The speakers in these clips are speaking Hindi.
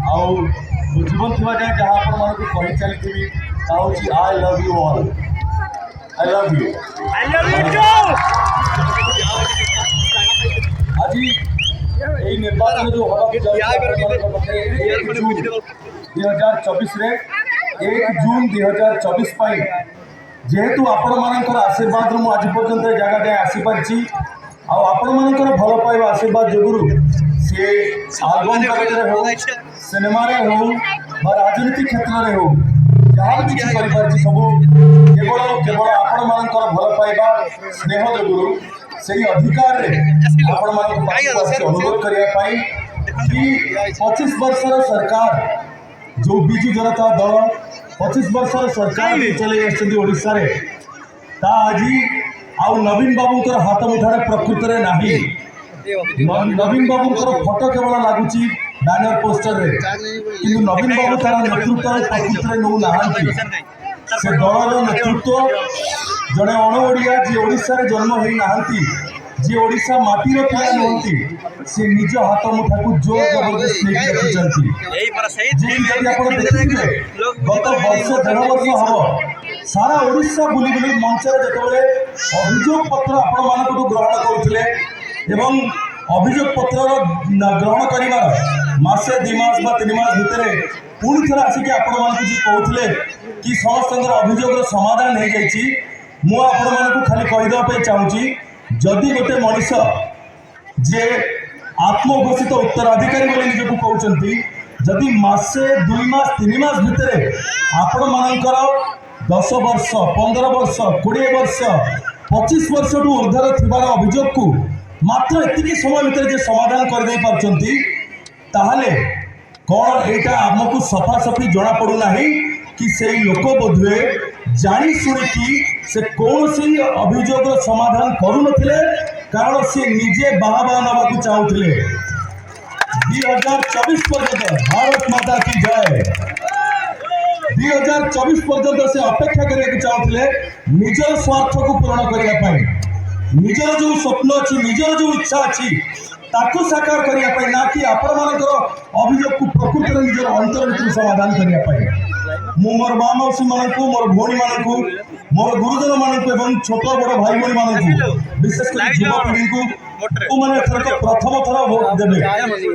आउ जीवन थी जाए जहाँ आपण मानक कही चली I love you all I love you आज यही निर्वाचन जो हम 2024 1 जून 2024 जेहेतु आपण मानकर आशीर्वाद रु आज पर्यंत जगह जाए आसी पार्ची आपण मानकर भल पाइबा आशीर्वाद जोगुरु सी आलबम जगत हो सिनेमा हो राजनीति क्षेत्र में हो जहाँ भी किसी कर सब केवल केवल आपण मानकर भल पाइबा स्नेह जोगुरु से अधिकार आपण मानक अनुरोध करने कि 25 वर्षर सरकार जो विजु जनता दल 25 वर्षर सरकार चले ओडिशा रे ता आज आउ नवीन बाबूंकर हाथ मुठार प्रकृत में नहीं नवीन बाबूंकर फोटो केवल लगुच बैनर पोस्टर रे कि नवीन बाबू तार नेतृत्व प्रकृत में नौ ना से दलर नेतृत्व जड़े अण ओडिया जी ओडिशा रे जन्म हो ना जी ओडिशा माटीर पिला नुहति से निज हाथ मुठा को जोर जबरदस्त गत वर्ष 1.5 वर्ष हम सारा ओडिशा बुली बुली मंच जो अभियोग पत्र आपण मानक ग्रहण करुले एवं अभियोग पत्र ग्रहण कर मासे 2 मास बा 3 मास भितर पुणी थे आसिक आपण मानक जी कहते कि समस्त अभियोग समाधान हो जाइए मुझे खाली कहीदेवाई चाहूँगी जदि गोटे मनीष जे आत्मघोषित उत्तराधिकारी बोली निजक कहते जदि मासे 2 मास 3 मास भितर आपण मानकर 10 वर्ष 15 वर्ष 20 वर्ष 25 वर्ष टू ऊर्धर थिबार अभियोग को मात्र एतिकी समय भितर जे समाधान कर दे पारछंती ताहले कौन एटा आमको सफासफी जना पड़ूना कि से लोक बोधे जानी शुणी से कौन सी अभियोग समाधान करू नथिले कारण से निजे बाहा नवाक चाहूले 2024 पर्यंत भारत माता की जय 2024 पर्यंत से अपेक्षा करने चाहूले निजर स्वार्थ को पूर्ण करने निजर जो स्वप्न अच्छी निजर जो इच्छा अच्छी ताकू साकार करने ना कि आपण मानकर अभियोग को प्रकृत में निजर अंतर भर समाधान करने मोर माँ मौसी मान मोर भौणी मान मोर गुरुजन मान छोट बड़ भाई भाई मान विशेषकर युवापीढ़ी को मैंने प्रथम थर भोट देवे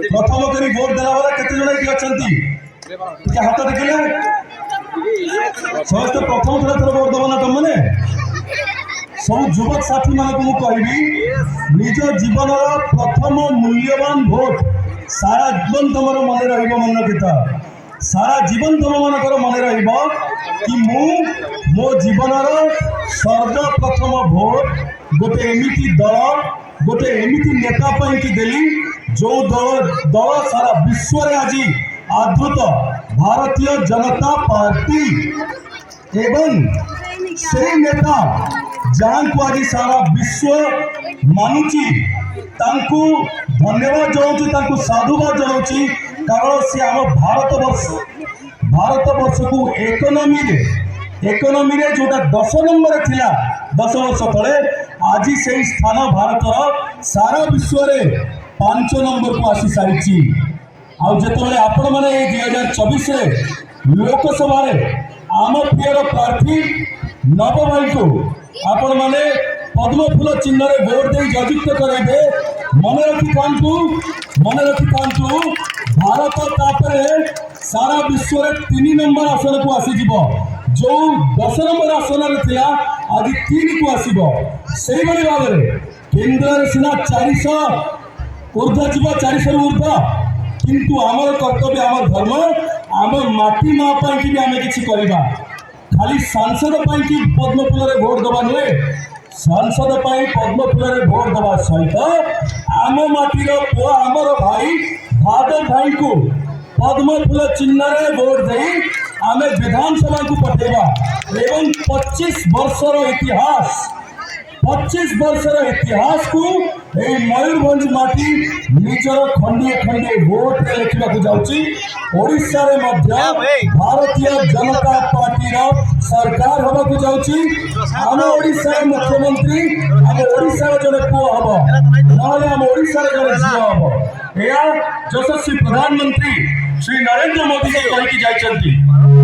प्रथम कर भोट देला बेला केते जण कि अछंती हाथ देखिले समस्त प्रथम थर भोट देव ना तुम मैंने सब युवक साथी मान को कहबी निज जीवन प्रथम मूल्यवान भोट सारा जीवन तुम मन रन किता सारा जीवन तुम मानकर मन रही मो जीवन सर्वप्रथम भोट गोटे एमिति दल गोटे एमिति नेता कि देली जो दल सारा विश्व रे आज आदृत भारतीय जनता पार्टी एवं से नेता जहाँ को आज सारा विश्व मानुची तांकू धन्यवाद जनाऊँ साधुवाद जनाऊँ कारण सी आम भारत वर्ष को इकोनॉमी रे जोटा 10 नंबर थिला 10 वर्ष तले आज से स्थान भारत सारा विश्व रे 5 नंबर को आसी सारी आते आपण मैंने 2024 लोकसभा आम प्रियर प्रार्थी नव भाई को आपण मैंने पद्म फूल चिन्ह भोट दे जयुक्त कराइबे मन रखी था भारत तापरे सारा विश्व रे 3 नंबर आसन को आसीज जो 10 नंबर आसन आज 3 को आसो से भाव में केन्द्र सीना 400 ऊर्ध जीव 400 ऊर्ध किंतु आमर कर्तव्य आम धर्म आम माटी माँ भी आम कि खाली सांसद कि पद्म फूल भोट दबा नुहे सांसद पद्म फूल भोट दबा सहित आम माटीर पुआ आमर भाई भादव भाई को पद्म फूल चिन्ह भोट दे आम विधानसभा को पठेबा एवं 25 वर्षर इतिहास 25 वर्षर इतिहास को मयूरभंज माटी निजर खंडे खंडे भोट लिखा जाऊँचा भारतीय जनता पार्टी सरकार हवा को जाऊँगी आम ओडिशा मुख्यमंत्री आम ओडिशा जड़े पुआ हम ना आम ओडिशा जड़े झील हम यह यशस्वी प्रधानमंत्री श्री नरेंद्र मोदी जी कहिकी जाइछंती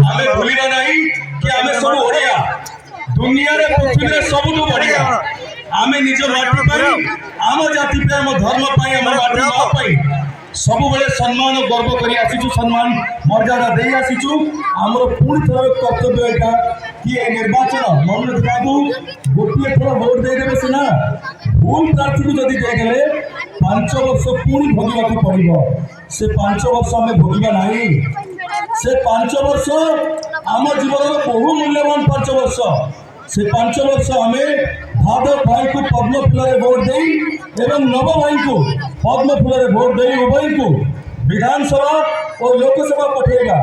आमे भूलिबा नहीं कि आमे सब ओडिया दुनिया रे पृथ्वी रे सबुठु बढ़िया आमे निज माटी पई आम जाति पे आम धर्म पई आम माटी मां पई सब बेले सम्मान और गर्व करी आसीचु सम्मान मर्यादा दे आसीचु हमर पूर्ण थर कर्तव्य एटा कि ए निर्वाचन मन रखू गोटे थर वोट दे देबे सिना भूल प्रार्थी को जदि दे गेले 5 वर्ष पूर्ण भोगिबा को पड़िबो से 5 वर्ष हमें भोगिबा नहीं से 5 वर्ष आम जीवन बहु मूल्यवान 5 वर्ष से 5 वर्ष हमें भादव भाई को पद्म फूल भोट दे एवं नव भाई को पद्म फूल भोट दे उभय को विधानसभा और लोकसभा पठेगा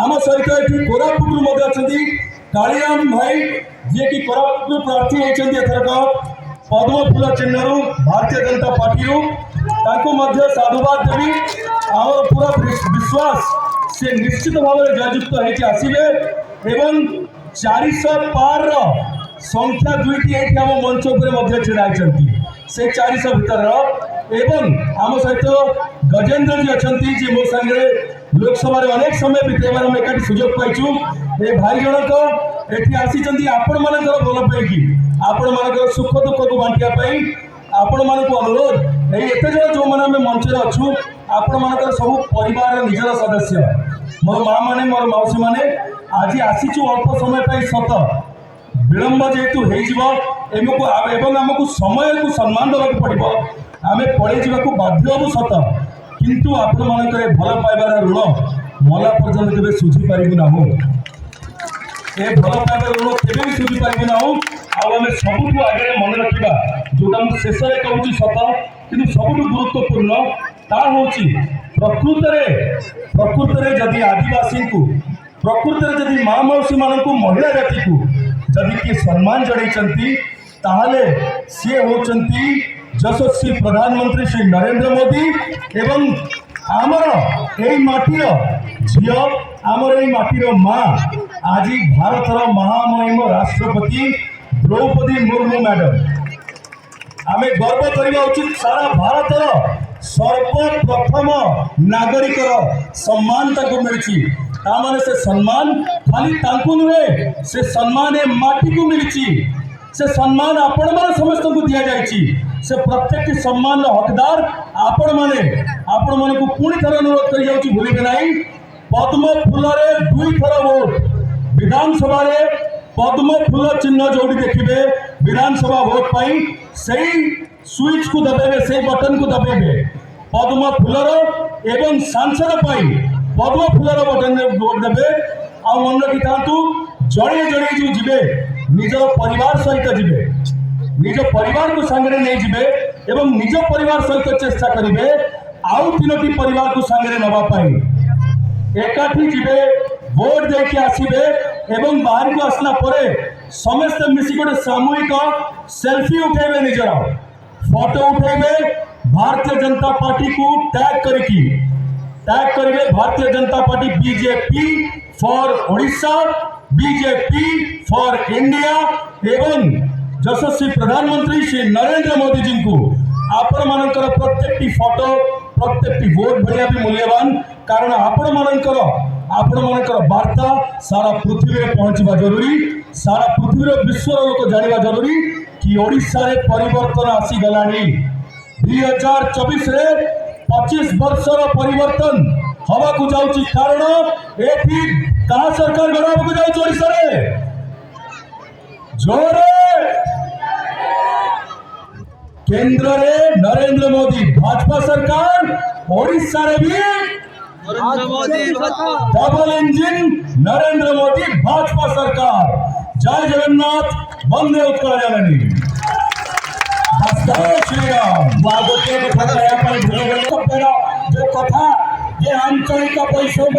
आम सहित ये कोरापुट अच्छा कालीराम भाई जी की कोरापुट प्रार्थी होती एथरक पद्म फूल चिन्ह भारतीय जनता पार्टी साधुवाद देवी आम पूरा विश्वास से निश्चित भाव में जययुक्त होती आसवे एवं 400 पार संख्या दुईटी आम मंच पर छिड़ा से 400 भर एवं आम सहित गजेंद्र जी अच्छा जी मो सागे लोकसभा अनेक समय बितेबार आम एकाठी सुजोग पाइचु ए भाई जनक एटी आसी आपण मान भल पाई आपण मान सुख दुख को बांटियापाई आपण मान अनुरोध एते जन जो मैंने आम मंच अच्छु आपण मान सब परिवार निजर सदस्य मोर माँ मैंने मोर मौसी मैंने आज आसीचु अल्प समय पाई सत विलंब जेहेतु हो आमको समय को सम्मान देवाक पड़ो आम पड़े जावाक बाध्य हूँ सत किंतु आपण मान भल पाइबार ऋण मला पर्यंत केवे सुझी पारू ना ए भल पाइबार ऋण केवे भी सुझी पारू ना आम सबुठ आगे मन रखा जोटा मुझे शेष में कहूँ सत कि सबुठ गुरुत्वपूर्ण ता हूँ प्रकृत में जदि आदिवासी को प्रकृत में जदि माँ मौसी मान महिला जाति को जदि किए सम्मान जड़े ताहले सी होती यशस्वी प्रधानमंत्री श्री नरेंद्र मोदी एवं आमर यही माटीर झील आमर यही माटीर माँ आज भारतर महामहिम राष्ट्रपति द्रौपदी मुर्मू मैडम आम गर्व करवा उचित सारा भारतर सर्वप्रथम नागरिक सम्मान मिली तामाने से सम्मान खाली तांकु नुहे से सम्मान ए माटी को मिली से सम्मान आपण माने समस्त को दिया जायछि से प्रत्येक सम्मान हकदार आपण माने को पुणी थर अनुरोध कर जाउछि भूलिबे नाही पद्म फूल रे 2 थर वोट विधानसभा रे पद्म फूल चिन्ह जोड़ी देखिबे विधानसभा वोट पाई सही स्विच को दबेबे से बटन को दबेबे पद्म फूलर एवं सांसद पाई पद्म फूलर बटन वोट देवे आ मन रखी जड़े जड़े जो जीवे निज परिवार सहित जीवे निज परिवार को सांगे नहीं जीवे एवं निज परिवार सहित चेष्टा करेंगे आउ 3टी परिवार को सांगे नवा पाई एकाठी जीवे वोट देके आसवे एवं बाहर को आसला परे समस्त मिसी गोटे सामूहिक सेल्फी उठेबे निजर फोटो उठेबे भारतीय जनता पार्टी को टैग करेंगे Bharatiya Janata party BJP for Odisha BJP for India एवं यशस्वी प्रधानमंत्री श्री नरेंद्र मोदी जी को आपण मानकर प्रत्येक फोटो प्रत्येक वोट भाया भी मूल्यवान कारण आपण मानकर वार्ता सारा पृथ्वी में पहुंचवा जरूरी सारा पृथ्वी विश्व लोक जाना जरूरी कि ओडिशा रे परिवर्तन आसी गलानी 2024 रे 25 वर्षर परिवर्तन हवा को जाउची कारण एठी कहा सरकार गड़ा को जाउची ओडिशा रे जोरे केंद्र रे नरेंद्र मोदी भाजपा सरकार ओडिशा रे भी डबल इंजिन नरेंद्र मोदी भाजपा सरकार जय जगन्नाथ वंदे उत्कल जननी जो कथा ये आंचलिक परिश्रम